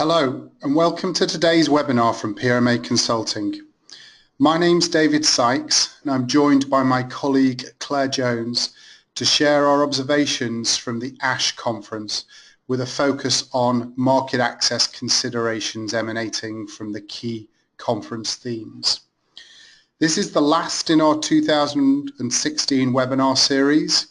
Hello and welcome to today's webinar from PRMA Consulting. My name's David Sykes and I'm joined by my colleague Claire Jones to share our observations from the ASH conference with a focus on market access considerations emanating from the key conference themes. This is the last in our 2016 webinar series,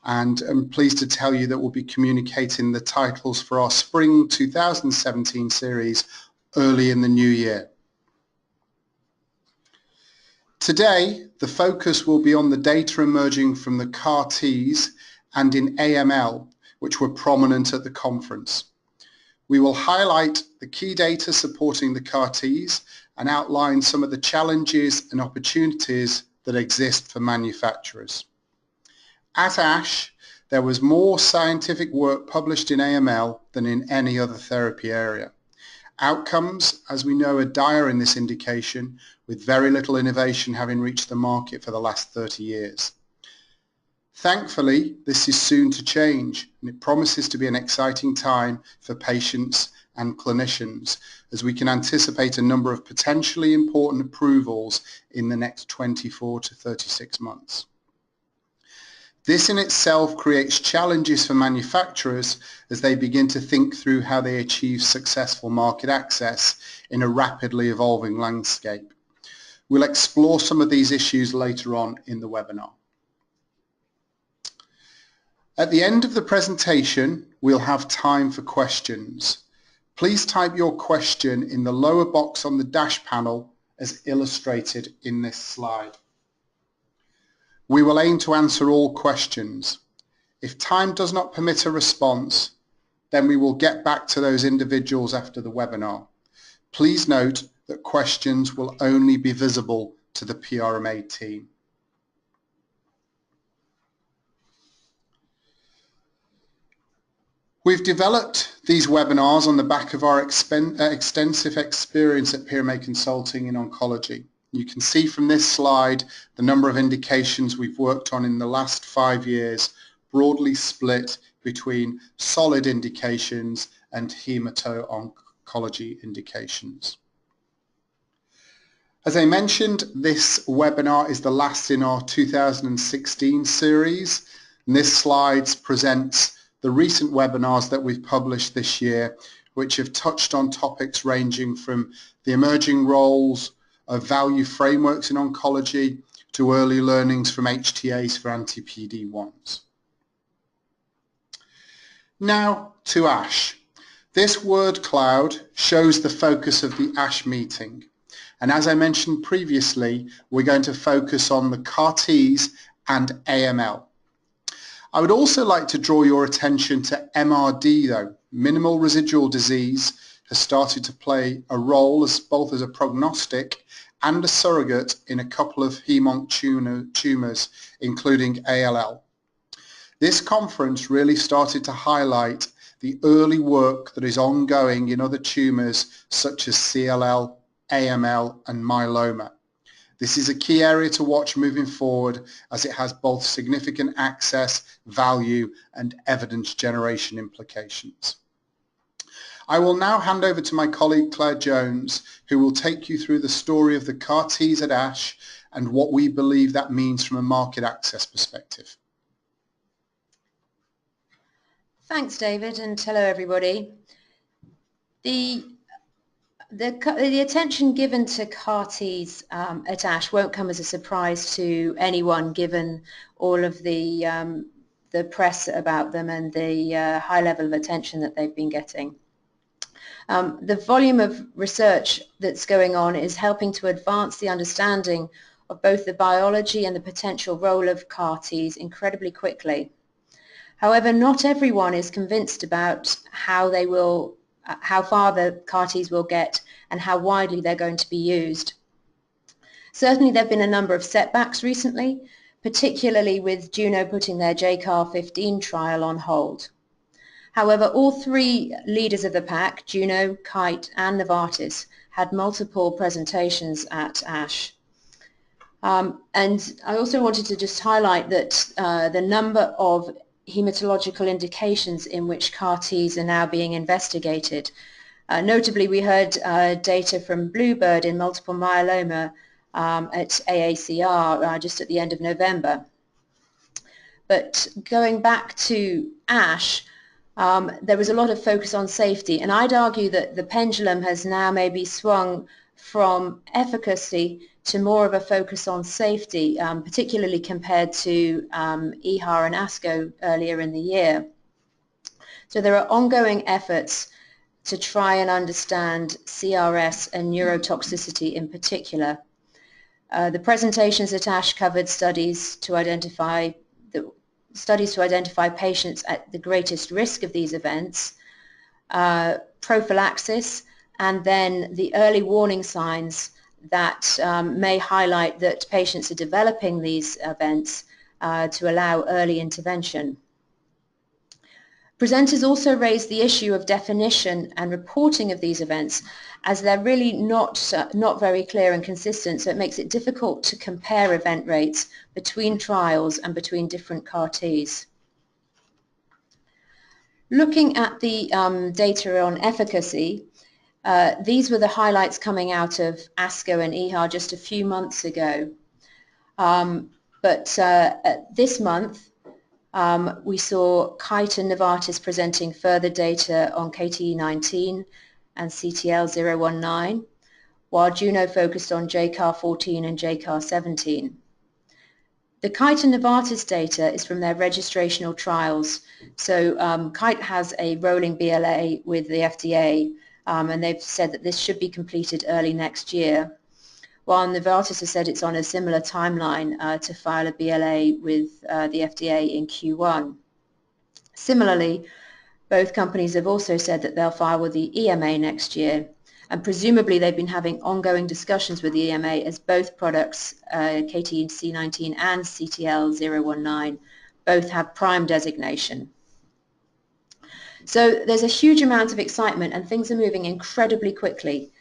and I'm pleased to tell you that we'll be communicating the titles for our Spring 2017 series early in the new year. Today, the focus will be on the data emerging from the CAR-Ts and in AML, which were prominent at the conference. We will highlight the key data supporting the CAR-Ts and outline some of the challenges and opportunities that exist for manufacturers. At ASH, there was more scientific work published in AML than in any other therapy area. Outcomes, as we know, are dire in this indication, with very little innovation having reached the market for the last 30 years. Thankfully, this is soon to change, and it promises to be an exciting time for patients and clinicians, as we can anticipate a number of potentially important approvals in the next 24 to 36 months. This in itself creates challenges for manufacturers as they begin to think through how they achieve successful market access in a rapidly evolving landscape. We'll explore some of these issues later on in the webinar. At the end of the presentation, we'll have time for questions. Please type your question in the lower box on the dash panel as illustrated in this slide. We will aim to answer all questions. If time does not permit a response, then we will get back to those individuals after the webinar. Please note that questions will only be visible to the PRMA team. We've developed these webinars on the back of our extensive experience at PRMA Consulting in oncology. You can see from this slide the number of indications we've worked on in the last 5 years, broadly split between solid indications and hemato oncology indications. As I mentioned, this webinar is the last in our 2016 series, and this slide presents the recent webinars that we've published this year, which have touched on topics ranging from the emerging roles of value frameworks in oncology to early learnings from HTAs for anti-PD-1s. Now to ASH. This word cloud shows the focus of the ASH meeting. And as I mentioned previously, we're going to focus on the CAR-Ts and AML. I would also like to draw your attention to MRD though. Minimal residual disease has started to play a role both as a prognostic and a surrogate in a couple of hem-onc tumours, including ALL. This conference really started to highlight the early work that is ongoing in other tumours such as CLL, AML and myeloma. This is a key area to watch moving forward as it has both significant access, value and evidence generation implications. I will now hand over to my colleague Claire Jones, who will take you through the story of the CAR-Ts at ASH and what we believe that means from a market access perspective. Thanks, David, and hello everybody. The attention given to CAR-Ts at ASH won't come as a surprise to anyone, given all of the press about them and the high level of attention that they've been getting. The volume of research that's going on is helping to advance the understanding of both the biology and the potential role of CAR-Ts incredibly quickly. However, not everyone is convinced about how far the CAR-Ts will get and how widely they're going to be used. Certainly there have been a number of setbacks recently, particularly with Juno putting their JCAR15 trial on hold. However, all three leaders of the pack, Juno, Kite and Novartis, had multiple presentations at ASH. And I also wanted to just highlight that the number of hematological indications in which CAR-Ts are now being investigated Notably, we heard data from Bluebird in multiple myeloma at AACR just at the end of November. But going back to ASH, there was a lot of focus on safety, and I'd argue that the pendulum has now maybe swung from efficacy to more of a focus on safety, particularly compared to EHA and ASCO earlier in the year. So there are ongoing efforts to try and understand CRS and neurotoxicity in particular. The presentations at ASH covered studies to identify patients at the greatest risk of these events, prophylaxis, and then the early warning signs that may highlight that patients are developing these events to allow early intervention. Presenters also raised the issue of definition and reporting of these events, as they're really not very clear and consistent, so it makes it difficult to compare event rates between trials and between different CAR-Ts. Looking at the data on efficacy, these were the highlights coming out of ASCO and EHA just a few months ago. This month, we saw Kite and Novartis presenting further data on KTE19 and CTL019, while Juno focused on JCAR14 and JCAR17. The Kite and Novartis data is from their registrational trials. So Kite has a rolling BLA with the FDA, and they've said that this should be completed early next year, while Novartis has said it's on a similar timeline to file a BLA with the FDA in Q1. Similarly, both companies have also said that they'll file with the EMA next year, and presumably they've been having ongoing discussions with the EMA as both products, KTE-C19 and CTL019, both have PRIME designation. So there's a huge amount of excitement and things are moving incredibly quickly.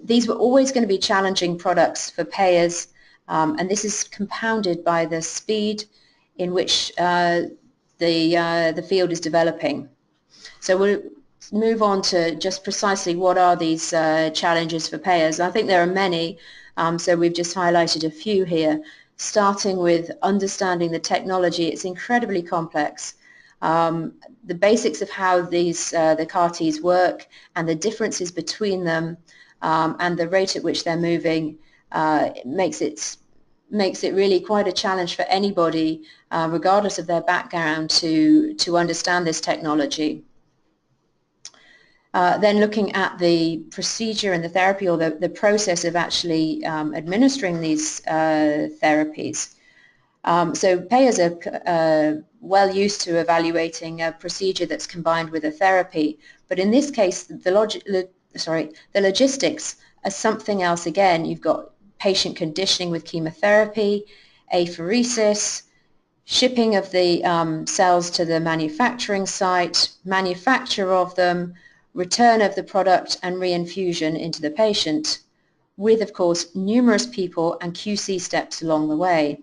These were always going to be challenging products for payers, and this is compounded by the speed in which the field is developing. So we'll move on to just precisely what are these challenges for payers. I think there are many, so we've just highlighted a few here, starting with understanding the technology. It's incredibly complex. The basics of how the CAR-Ts work and the differences between them and the rate at which they're moving makes it really quite a challenge for anybody, regardless of their background, to understand this technology. Then looking at the procedure and the therapy, or the process of actually administering these therapies. So payers are well used to evaluating a procedure that's combined with a therapy, but in this case, the logistics are something else again. You've got patient conditioning with chemotherapy, apheresis, shipping of the cells to the manufacturing site, manufacture of them, return of the product and reinfusion into the patient, with, of course, numerous people and QC steps along the way.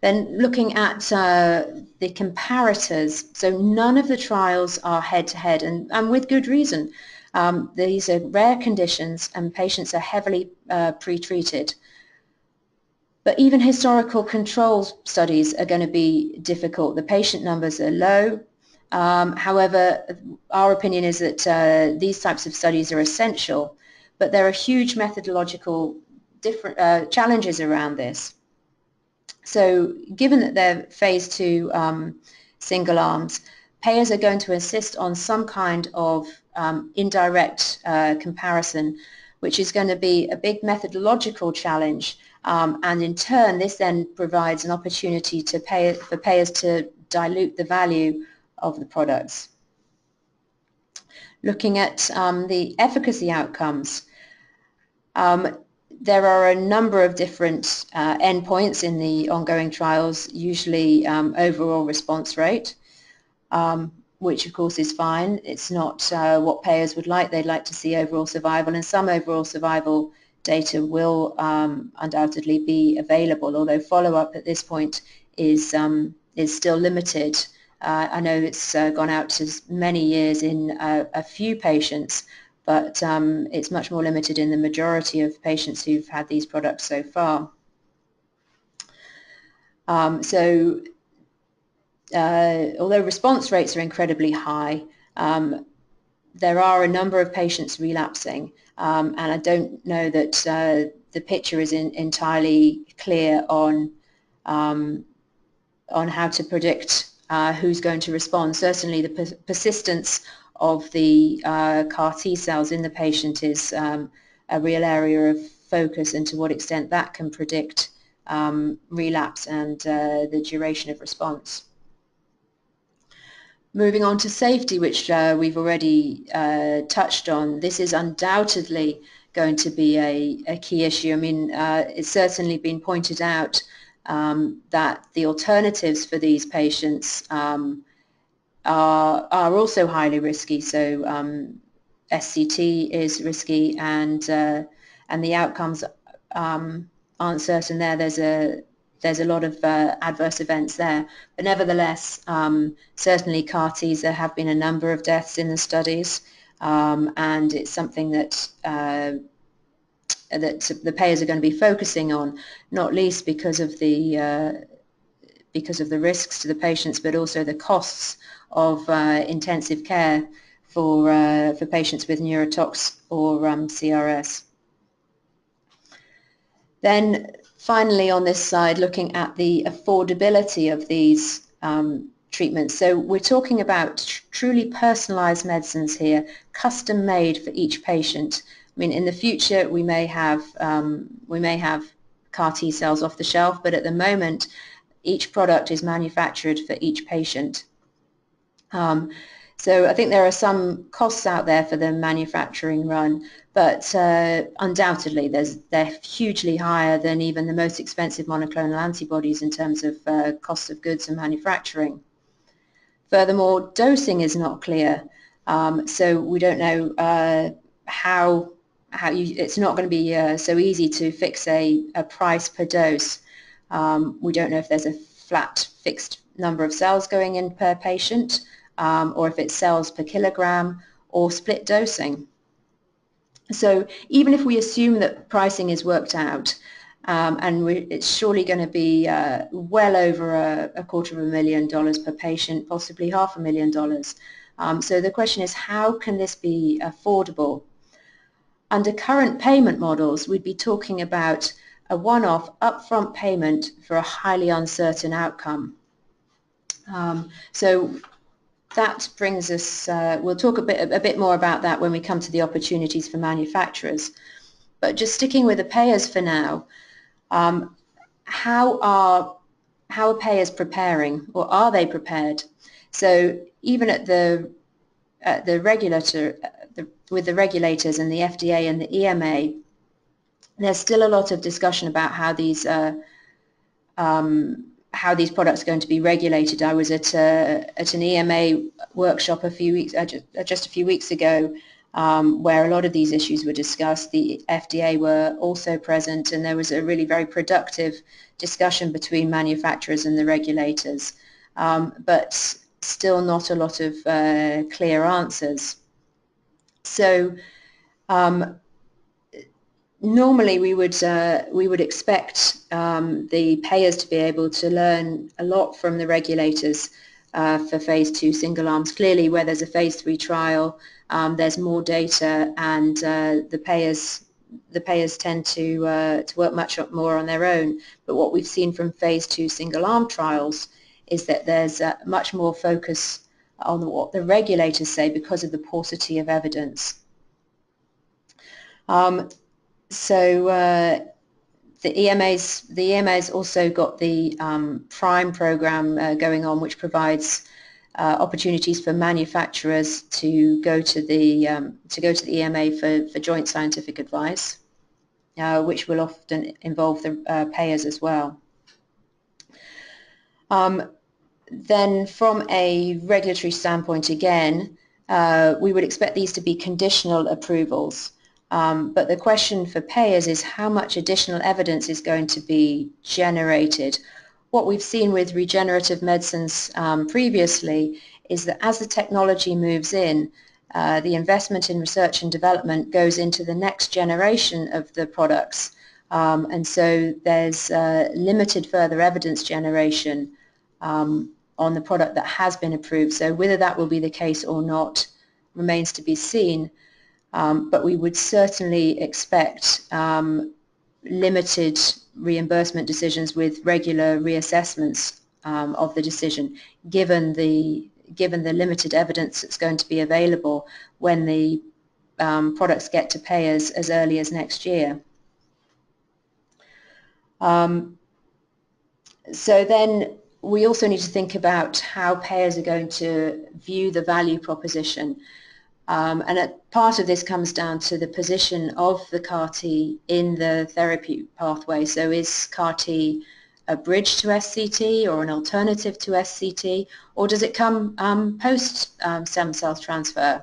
Then looking at the comparators, so none of the trials are head-to-head, and with good reason. These are rare conditions and patients are heavily pre-treated. But even historical control studies are going to be difficult. The patient numbers are low. However, our opinion is that these types of studies are essential, but there are huge methodological challenges around this. So given that they're phase 2 single arms, payers are going to insist on some kind of indirect comparison, which is going to be a big methodological challenge, and in turn this then provides an opportunity for payers to dilute the value of the products. Looking at the efficacy outcomes, there are a number of different endpoints in the ongoing trials, usually overall response rate, which of course is fine. It's not what payers would like. They'd like to see overall survival, and some overall survival data will undoubtedly be available, although follow-up at this point is still limited I know it's gone out to many years in a few patients, but it's much more limited in the majority of patients who've had these products so far. Although response rates are incredibly high, there are a number of patients relapsing, and I don't know that the picture is entirely clear on how to predict who's going to respond. Certainly the persistence of the CAR T cells in the patient is a real area of focus, and to what extent that can predict relapse and the duration of response. Moving on to safety, which we've already touched on, this is undoubtedly going to be a key issue. I mean, it's certainly been pointed out that the alternatives for these patients are also highly risky. So SCT is risky, and the outcomes aren't certain there. There's a lot of adverse events there, but nevertheless, certainly CAR Ts, there have been a number of deaths in the studies, and it's something that the payers are going to be focusing on, not least because of the risks to the patients, but also the costs of intensive care for patients with neurotox or CRS. Then finally, on this side, looking at the affordability of these treatments. So we're talking about truly personalized medicines here, custom made for each patient. I mean, in the future, we may have CAR T cells off the shelf, but at the moment, each product is manufactured for each patient. So I think there are some costs out there for the manufacturing run, but undoubtedly they're hugely higher than even the most expensive monoclonal antibodies in terms of cost of goods and manufacturing. Furthermore, dosing is not clear, so we don't know how it's not going to be so easy to fix a price per dose. We don't know if there's a flat fixed number of cells going in per patient, or if it's cells per kilogram or split dosing. So even if we assume that pricing is worked out, and it's surely going to be well over $250,000 per patient, possibly $500,000. So the question is, how can this be affordable? Under current payment models, we'd be talking about a one-off upfront payment for a highly uncertain outcome. So that brings us, we'll talk a bit more about that when we come to the opportunities for manufacturers. But just sticking with the payers for now, how are payers preparing, or are they prepared? So even at the regulator, with the regulators and the FDA and the EMA, there's still a lot of discussion about how these products are going to be regulated. I was at an EMA workshop just a few weeks ago, where a lot of these issues were discussed. The FDA were also present, and there was a really very productive discussion between manufacturers and the regulators, but still not a lot of clear answers. So normally we would expect the payers to be able to learn a lot from the regulators for phase 2 single arms. Clearly, where there's a phase 3 trial, there's more data, and the payers tend to work much more on their own. But what we've seen from phase 2 single arm trials is that there's much more focus on what the regulators say because of the paucity of evidence. So the EMA's also got the PRIME program going on, which provides opportunities for manufacturers to go to the EMA for joint scientific advice, which will often involve the payers as well. Then from a regulatory standpoint, again, we would expect these to be conditional approvals. But the question for payers is how much additional evidence is going to be generated. what we've seen with regenerative medicines previously is that as the technology moves in, the investment in research and development goes into the next generation of the products, and so there's limited further evidence generation on the product that has been approved. So whether that will be the case or not remains to be seen, but we would certainly expect limited reimbursement decisions with regular reassessments of the decision, given the limited evidence that's going to be available when the products get to payers as early as next year. So then we also need to think about how payers are going to view the value proposition. And part of this comes down to the position of the CAR-T in the therapy pathway. So is CAR-T a bridge to SCT or an alternative to SCT, or does it come post stem cell transfer?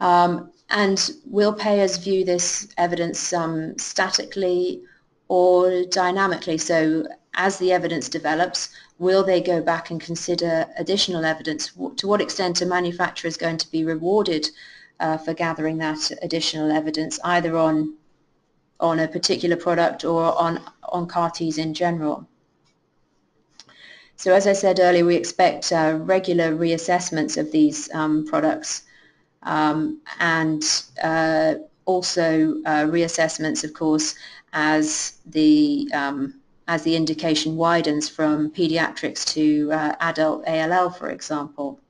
And will payers view this evidence statically or dynamically? So as the evidence develops, will they go back and consider additional evidence? To what extent are manufacturers going to be rewarded for gathering that additional evidence, either on a particular product or on CAR-Ts in general? So as I said earlier, we expect regular reassessments of these products, and also reassessments, of course, as the indication widens from pediatrics to adult ALL, for example.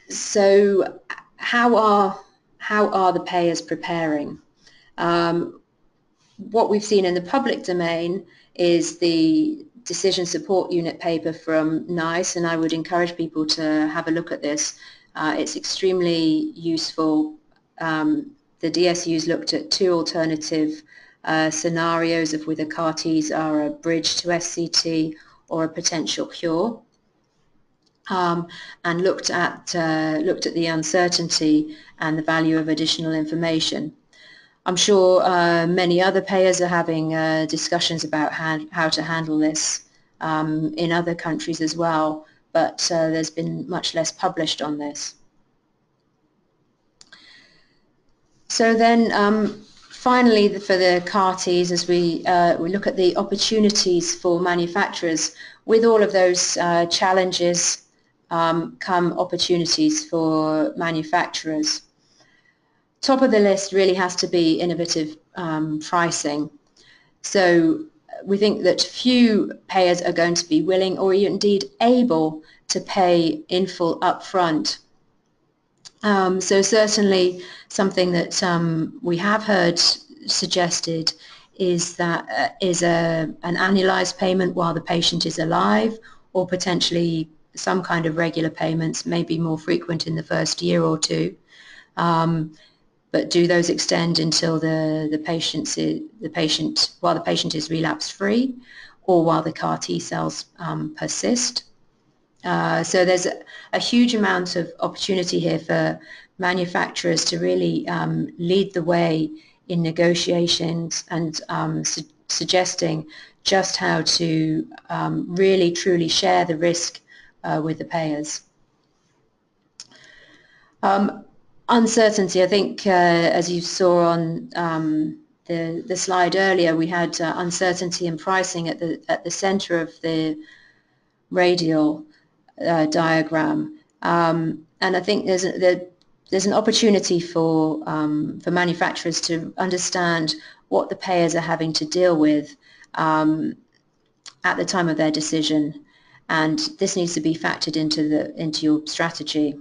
So how are the payers preparing? What we've seen in the public domain is the decision support unit paper from NICE, and I would encourage people to have a look at this. It's extremely useful. The DSUs looked at two alternative scenarios of whether CAR-Ts are a bridge to SCT or a potential cure, and looked at the uncertainty and the value of additional information. I'm sure many other payers are having discussions about how to handle this in other countries as well, but there's been much less published on this. So then finally, for the CAR-Ts, as we look at the opportunities for manufacturers, with all of those challenges come opportunities for manufacturers. Top of the list really has to be innovative pricing. So we think that few payers are going to be willing or indeed able to pay in full upfront. So certainly something that we have heard suggested is that an annualized payment while the patient is alive, or potentially some kind of regular payments, may be more frequent in the first year or two. But do those extend until while the patient is relapse free, or while the CAR-T cells persist? So there's a huge amount of opportunity here for manufacturers to really lead the way in negotiations and suggesting just how to really truly share the risk with the payers. Uncertainty, I think, as you saw on the slide earlier, we had uncertainty in pricing at the center of the radial diagram, and I think there's an opportunity for manufacturers to understand what the payers are having to deal with at the time of their decision, and this needs to be factored into your strategy.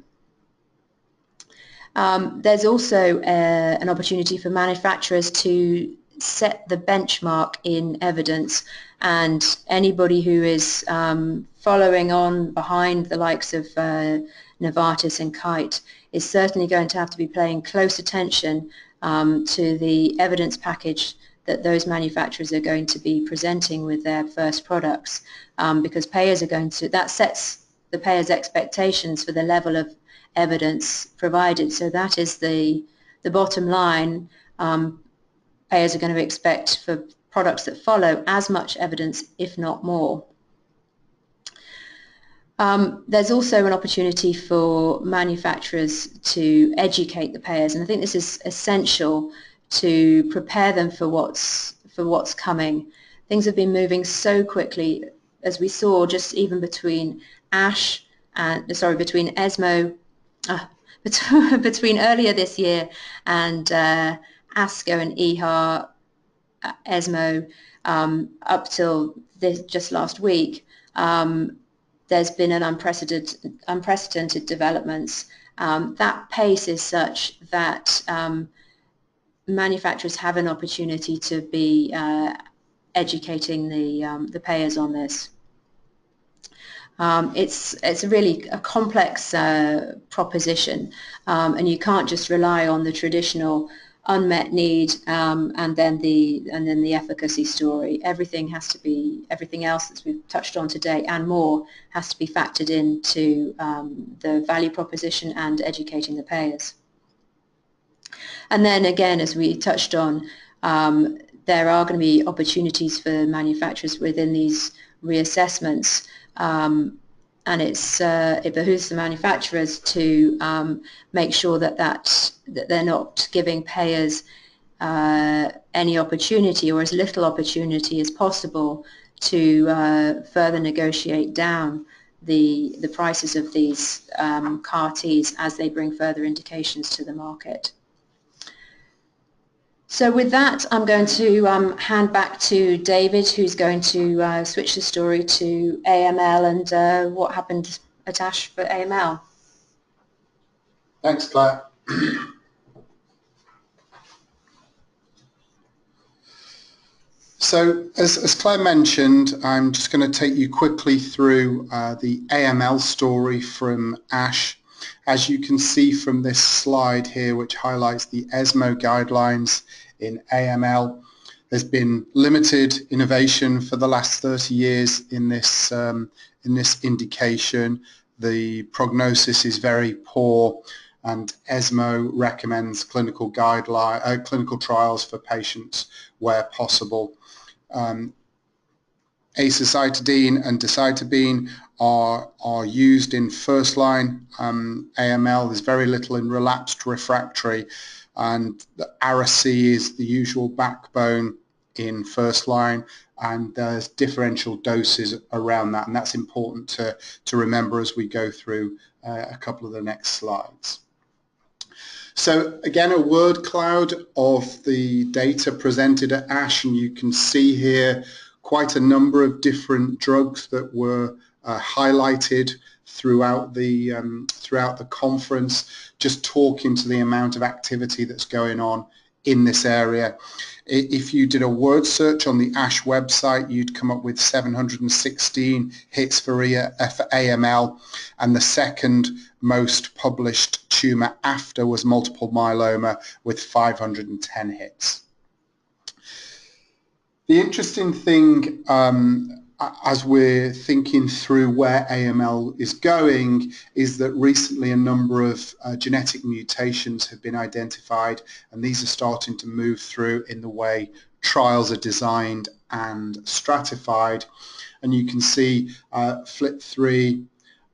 There's also an opportunity for manufacturers to set the benchmark in evidence, and anybody who is following on behind the likes of Novartis and Kite is certainly going to have to be paying close attention to the evidence package that those manufacturers are going to be presenting with their first products, because payers are going to, that sets the payers' expectations for the level of evidence provided. So that is the bottom line. payers are going to expect for products that follow as much evidence, if not more. There's also an opportunity for manufacturers to educate the payers, and I think this is essential to prepare them for what's coming. Things have been moving so quickly, as we saw just even between between ESMO, between earlier this year and ASCO and EHA, ESMO, up till just last week. There's been an unprecedented developments. That pace is such that manufacturers have an opportunity to be educating the payers on this. It's really a complex proposition, and you can't just rely on the traditional unmet need and then the efficacy story. Everything else that we've touched on today and more has to be factored into the value proposition and educating the payers. And then again, as we touched on, there are going to be opportunities for manufacturers within these reassessments, and it behooves the manufacturers to make sure that they're not giving payers any opportunity, or as little opportunity as possible, to further negotiate down the prices of these CAR-Ts as they bring further indications to the market. So with that, I'm going to hand back to David, who's going to switch the story to AML and what happened at ASH for AML. Thanks, Claire. So as Claire mentioned, I'm just going to take you quickly through the AML story from ASH. As you can see from this slide here, which highlights the ESMO guidelines in AML, there's been limited innovation for the last 30 years in this indication. The prognosis is very poor, and ESMO recommends clinical trials for patients where possible. Azacitidine and decitabine are used in first-line AML. There's very little in relapsed refractory, and the Ara-C is the usual backbone in first-line, and there's differential doses around that, and that's important to remember as we go through a couple of the next slides. So again, a word cloud of the data presented at ASH, and you can see here quite a number of different drugs that were highlighted throughout the conference, just talking to the amount of activity that's going on in this area. If you did a word search on the ASH website, you'd come up with 716 hits for AML, and the second most published tumour after was multiple myeloma with 510 hits. The interesting thing as we're thinking through where AML is going is that recently a number of genetic mutations have been identified, and these are starting to move through in the way trials are designed and stratified. And you can see FLT3,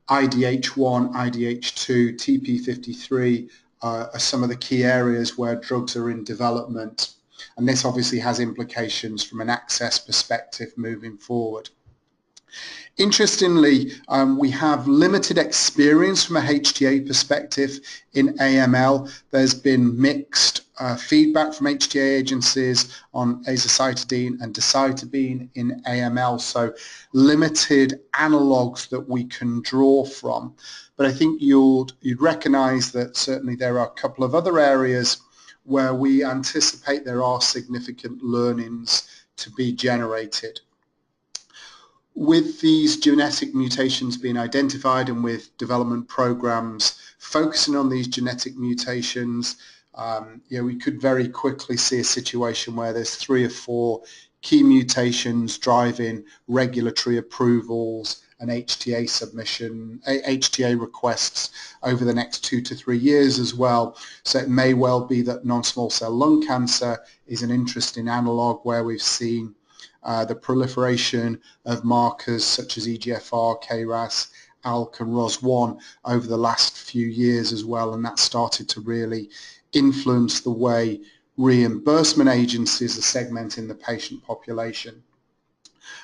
IDH1, IDH2, TP53 are some of the key areas where drugs are in development. And this obviously has implications from an access perspective moving forward. Interestingly, we have limited experience from a HTA perspective in AML. There's been mixed feedback from HTA agencies on azacitidine and decitabine in AML, so limited analogues that we can draw from. But I think you'd recognise that certainly there are a couple of other areas where we anticipate there are significant learnings to be generated. With these genetic mutations being identified and with development programs focusing on these genetic mutations, we could very quickly see a situation where there's 3 or 4 key mutations driving regulatory approvals an HTA submission, HTA requests over the next 2 to 3 years as well. So it may well be that non-small cell lung cancer is an interesting analogue where we've seen the proliferation of markers such as EGFR, KRAS, ALK and ROS1 over the last few years as well, and that started to really influence the way reimbursement agencies are segmenting the patient population.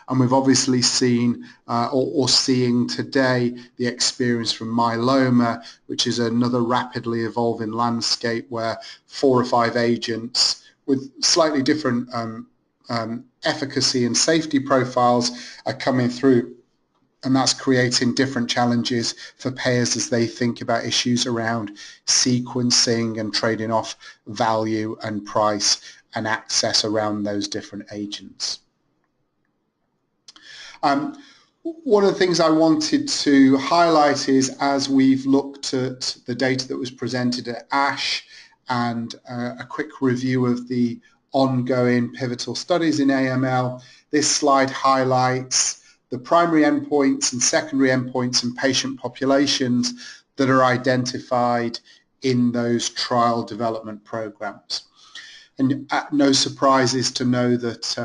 And we've obviously seen or seeing today the experience from myeloma, which is another rapidly evolving landscape where 4 or 5 agents with slightly different efficacy and safety profiles are coming through, and that's creating different challenges for payers as they think about issues around sequencing and trading off value and price and access around those different agents. One of the things I wanted to highlight is, as we've looked at the data that was presented at ASH and a quick review of the ongoing pivotal studies in AML, this slide highlights the primary endpoints and secondary endpoints and patient populations that are identified in those trial development programs. And no surprises to know that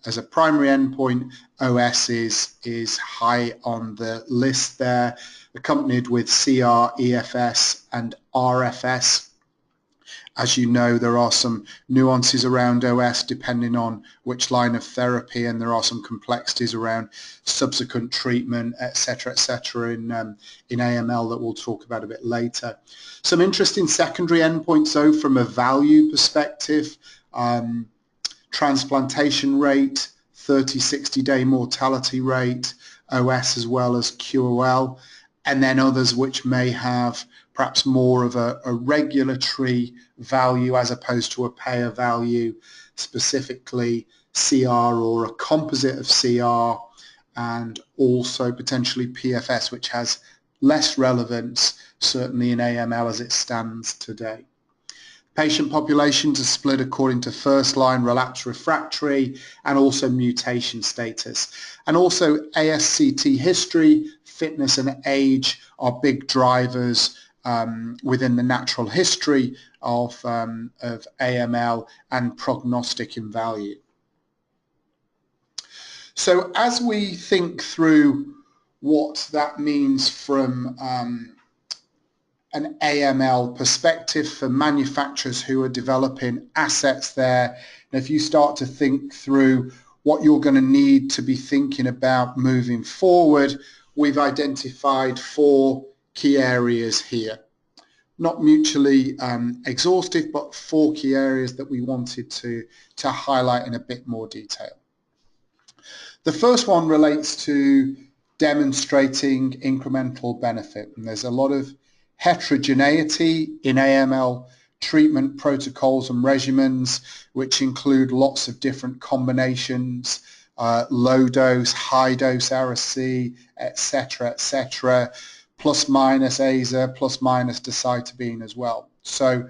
as a primary endpoint, OS is high on the list there, accompanied with CR, EFS and RFS. As you know, there are some nuances around OS depending on which line of therapy, and there are some complexities around subsequent treatment, etc., in AML that we'll talk about a bit later. Some interesting secondary endpoints, though, from a value perspective. Transplantation rate, 30-60-day mortality rate, OS as well as QOL, and then others which may have perhaps more of a regulatory value as opposed to a payer value, specifically CR or a composite of CR, and also potentially PFS, which has less relevance certainly in AML as it stands today. Patient populations are split according to first-line relapse refractory and also mutation status. And also ASCT history, fitness and age are big drivers within the natural history of AML and prognostic in value. So as we think through what that means from an AML perspective for manufacturers who are developing assets there, and if you start to think through what you're going to need to be thinking about moving forward, we've identified 4 key areas here. Not mutually exhaustive, but 4 key areas that we wanted to highlight in a bit more detail. The first one relates to demonstrating incremental benefit, and there's a lot of heterogeneity in AML treatment protocols and regimens, which include lots of different combinations, low dose, high dose Ara-C, etc., plus minus AZA, plus minus decitabine as well. So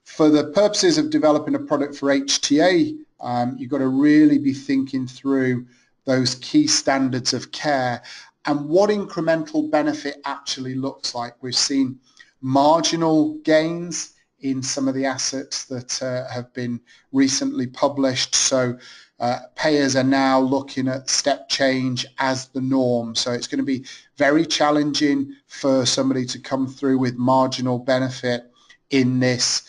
for the purposes of developing a product for HTA, you've got to really be thinking through those key standards of care and what incremental benefit actually looks like. We've seen marginal gains in some of the assets that have been recently published. So payers are now looking at step change as the norm. So it's going to be very challenging for somebody to come through with marginal benefit in this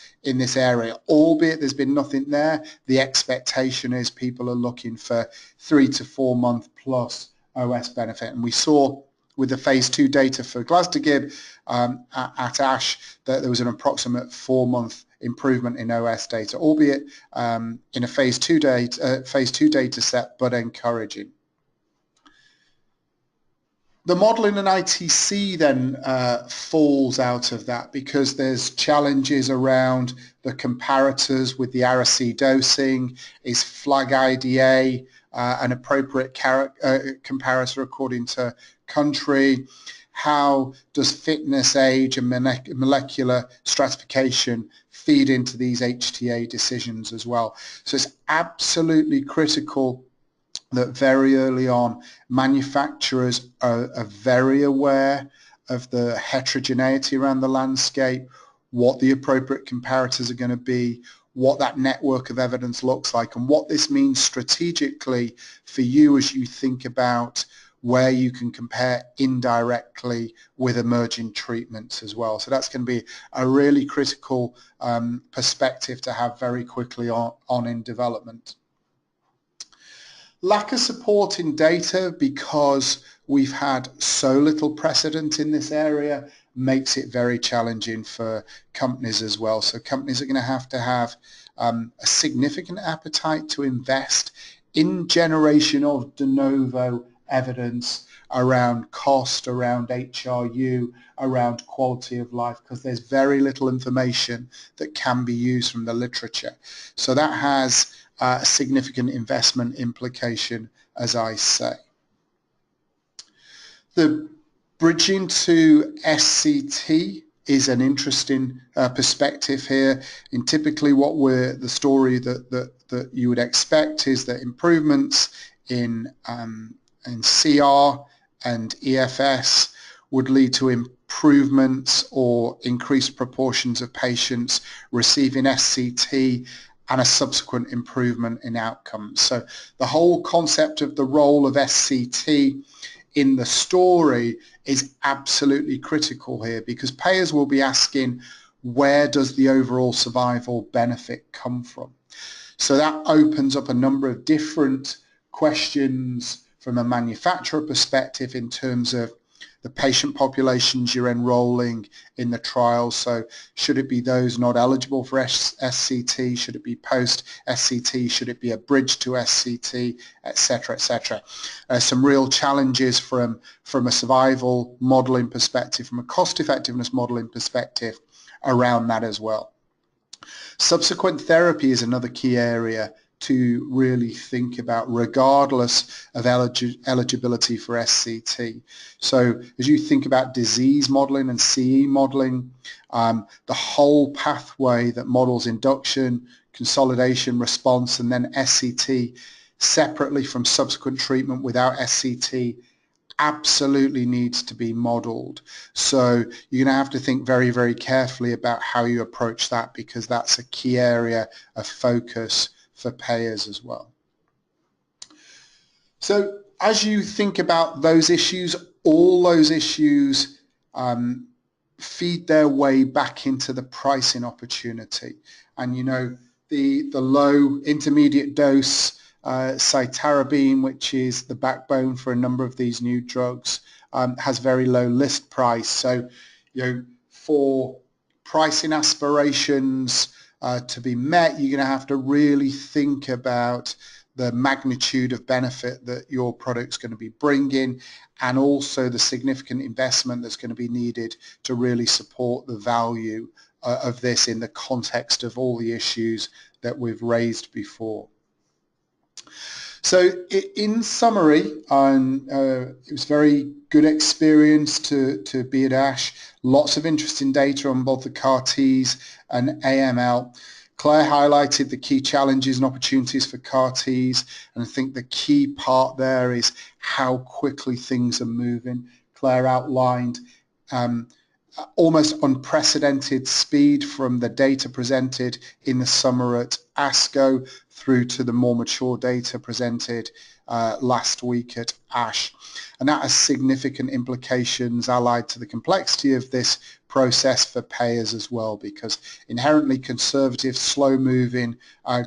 area. Albeit there's been nothing there, the expectation is people are looking for 3 to 4 month plus OS benefit. And we saw with the phase 2 data for Glasdegib at ASH that there was an approximate 4-month improvement in OS data, albeit in a phase 2 data set, but encouraging. The modelling and ITC then falls out of that because there's challenges around the comparators with the Ara-C dosing. Is FLAG-IDA an appropriate comparator according to country? How does fitness, age and molecular stratification feed into these HTA decisions as well? So it's absolutely critical that very early on, manufacturers are very aware of the heterogeneity around the landscape, what the appropriate comparators are going to be, what that network of evidence looks like, and what this means strategically for you as you think about where you can compare indirectly with emerging treatments as well. So that's going to be a really critical perspective to have very quickly on in development. Lack of support in data because we've had so little precedent in this area makes it very challenging for companies as well. So companies are going to have a significant appetite to invest in generation of de novo evidence around cost, around HRU, around quality of life, because there's very little information that can be used from the literature. So that has a significant investment implication, as I say. The bridging to SCT is an interesting perspective here. And typically the story that you would expect is that improvements in CR and EFS would lead to improvements or increased proportions of patients receiving SCT and a subsequent improvement in outcomes. So the whole concept of the role of SCT in the story is absolutely critical here, because payers will be asking, where does the overall survival benefit come from? So that opens up a number of different questions from a manufacturer perspective in terms of the patient populations you're enrolling in the trial. So should it be those not eligible for SCT? Should it be post-SCT? Should it be a bridge to SCT, etc., etc.? Some real challenges from a survival modeling perspective, from a cost-effectiveness modeling perspective around that as well. Subsequent therapy is another key area to really think about, regardless of eligibility for SCT. So as you think about disease modeling and CE modeling, the whole pathway that models induction, consolidation, response, and then SCT separately from subsequent treatment without SCT absolutely needs to be modeled. So you're going to have to think very, very carefully about how you approach that, because that's a key area of focus for payers as well. So as you think about those issues, all those issues feed their way back into the pricing opportunity. And you know, the low intermediate dose cytarabine, which is the backbone for a number of these new drugs, has very low list price. So you know, for pricing aspirations to be met, you're going to have to really think about the magnitude of benefit that your product's going to be bringing, and also the significant investment that's going to be needed to really support the value of this in the context of all the issues that we've raised before. So in summary, it was a very good experience to be at ASH. Lots of interesting data on both the CAR-Ts and AML. Claire highlighted the key challenges and opportunities for CAR-Ts, and I think the key part there is how quickly things are moving. Claire outlined almost unprecedented speed from the data presented in the summer at ASCO through to the more mature data presented last week at ASH. And that has significant implications allied to the complexity of this process for payers as well, because inherently conservative, slow-moving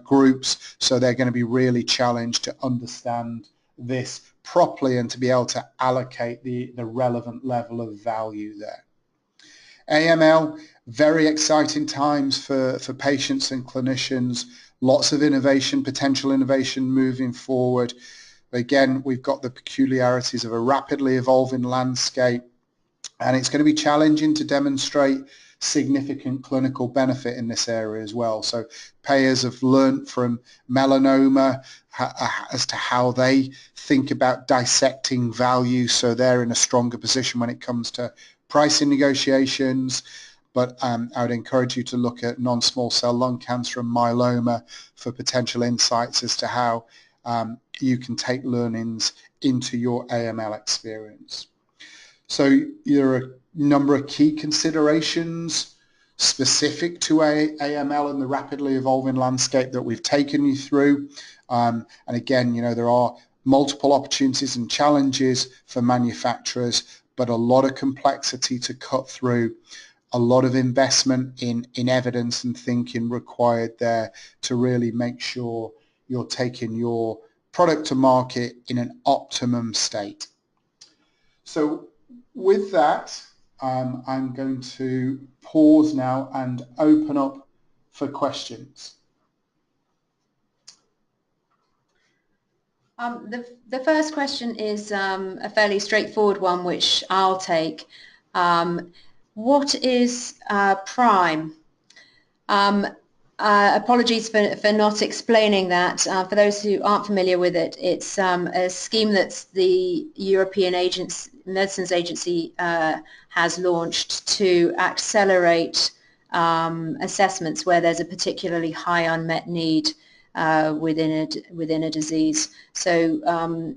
groups, so they're going to be really challenged to understand this properly and to be able to allocate the relevant level of value there. AML, very exciting times for patients and clinicians, lots of innovation, potential innovation moving forward. Again, we've got the peculiarities of a rapidly evolving landscape, and it's going to be challenging to demonstrate significant clinical benefit in this area as well. So payers have learned from melanoma as to how they think about dissecting value, so they're in a stronger position when it comes to pricing negotiations. But I would encourage you to look at non-small cell lung cancer and myeloma for potential insights as to how you can take learnings into your AML experience. So there are a number of key considerations specific to AML and the rapidly evolving landscape that we've taken you through. And again, there are multiple opportunities and challenges for manufacturers, but a lot of complexity to cut through, a lot of investment in evidence and thinking required there to really make sure you're taking your product to market in an optimum state. So with that, I'm going to pause now and open up for questions. The first question is a fairly straightforward one, which I'll take. What is PRIME? Apologies for not explaining that. For those who aren't familiar with it, it's a scheme that the European Medicines Agency has launched to accelerate assessments where there's a particularly high unmet need within a disease. So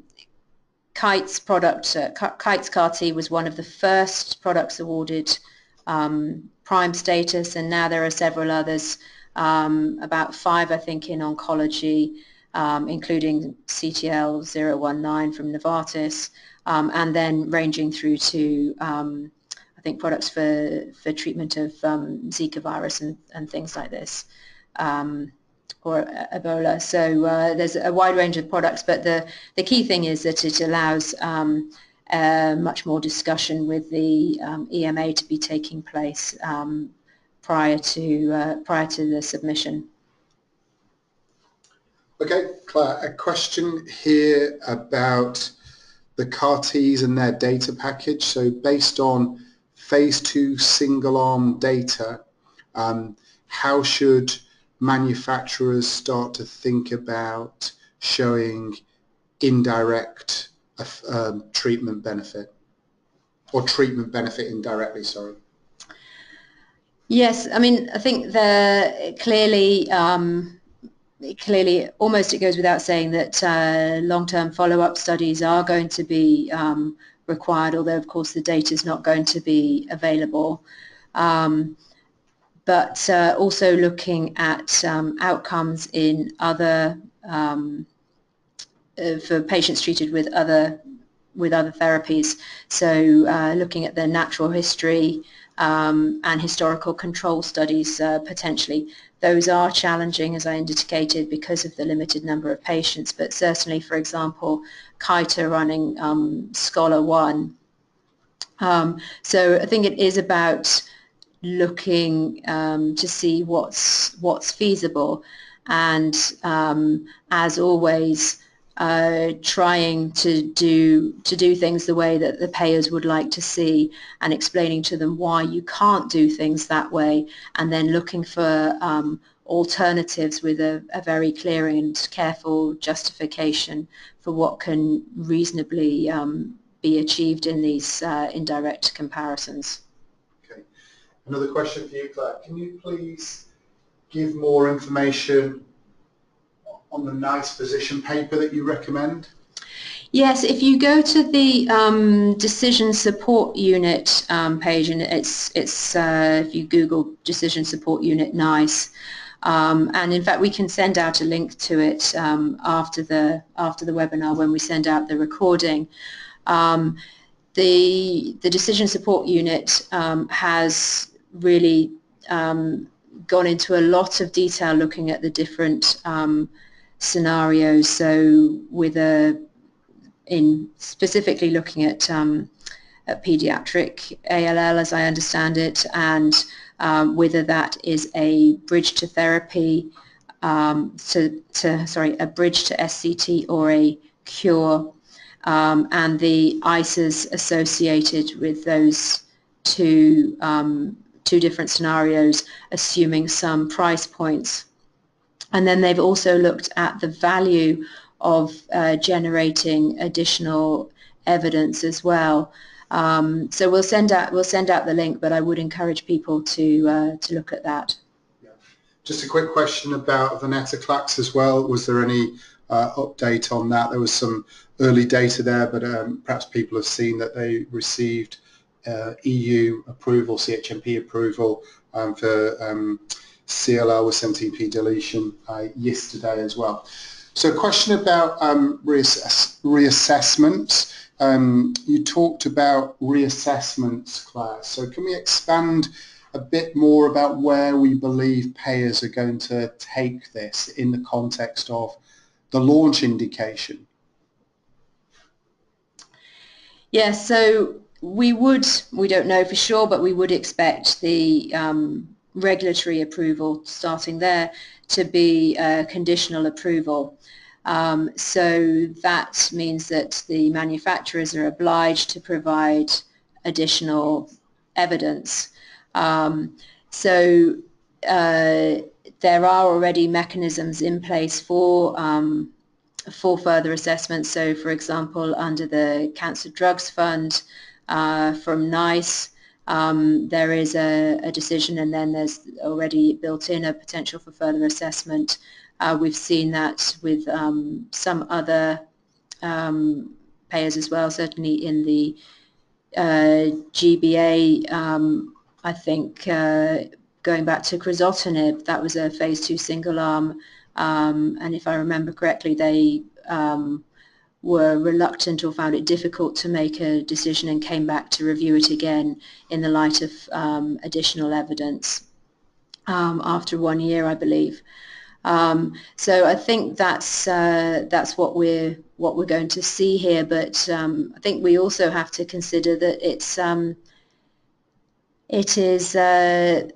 Kite's product, Kite's CAR-T was one of the first products awarded PRIME status, and now there are several others, about 5 I think in oncology, including CTL-019 from Novartis, and then ranging through to I think products for treatment of Zika virus and things like this, or Ebola. So there's a wide range of products, but the key thing is that it allows much more discussion with the EMA to be taking place prior to the submission. Okay, Claire, a question here about the CAR-Ts and their data package. So based on phase 2 single-arm data, how should manufacturers start to think about showing indirect treatment benefit, or treatment benefit indirectly, sorry? Yes, I mean, I think clearly almost it goes without saying that long-term follow-up studies are going to be required, although of course the data is not going to be available. But also looking at outcomes in other for patients treated with other therapies. So looking at their natural history and historical control studies potentially. Those are challenging, as I indicated, because of the limited number of patients, but certainly, for example, Kite are running Scholar-1. So I think it is about looking to see what's feasible, and as always, trying to do things the way that the payers would like to see, and explaining to them why you can't do things that way, and then looking for alternatives with a very clear and careful justification for what can reasonably be achieved in these indirect comparisons. Okay. Another question for you, Claire. Can you please give more information on the NICE position paper that you recommend? Yes, if you go to the decision support unit page, and it's if you Google decision support unit NICE, and in fact we can send out a link to it after the webinar when we send out the recording. The decision support unit has really gone into a lot of detail looking at the different scenarios. So specifically looking at pediatric ALL, as I understand it, and whether that is a bridge to therapy, a bridge to SCT or a cure, and the ICEs associated with those two different scenarios, assuming some price points. And then they've also looked at the value of generating additional evidence as well. So we'll send out the link, but I would encourage people to look at that. Yeah. Just a quick question about venetoclax as well. Was there any update on that. There was some early data there, but perhaps people have seen that they received EU approval, CHMP approval for CLL with 17p deletion yesterday as well. So a question about reassessments. You talked about reassessments, Claire. So can we expand a bit more about where we believe payers are going to take this in the context of the launch indication? Yeah, so we don't know for sure, but we would expect the regulatory approval, starting there, to be a conditional approval. So that means that the manufacturers are obliged to provide additional evidence. So there are already mechanisms in place for further assessments. So, for example, under the Cancer Drugs Fund from NICE, there is a decision, and then there's already built in a potential for further assessment. We've seen that with some other payers as well, certainly in the GBA, I think going back to crizotinib, that was a phase 2 single arm, and if I remember correctly, they were reluctant or found it difficult to make a decision and came back to review it again in the light of additional evidence after 1 year, I believe. So I think that's what we're going to see here. But I think we also have to consider that it is a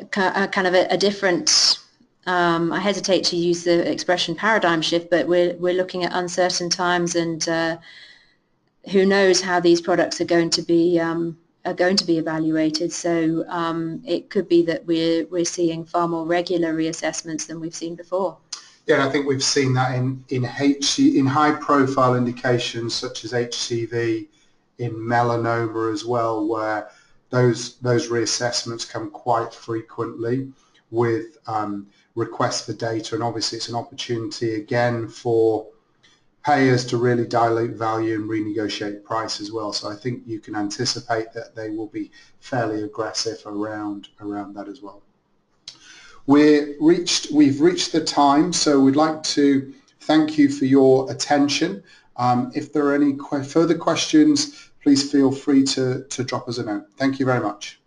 kind of a different. I hesitate to use the expression paradigm shift, but we're looking at uncertain times, and who knows how these products are going to be evaluated. So it could be that we're seeing far more regular reassessments than we've seen before. Yeah, and I think we've seen that in high-profile indications such as HCV, in melanoma as well, where those reassessments come quite frequently with requests for data, and obviously it's an opportunity again for payers to really dilute value and renegotiate price as well. So I think you can anticipate that they will be fairly aggressive around that as well. We've reached the time, so we'd like to thank you for your attention. If there are any further questions, please feel free to drop us a note. Thank you very much.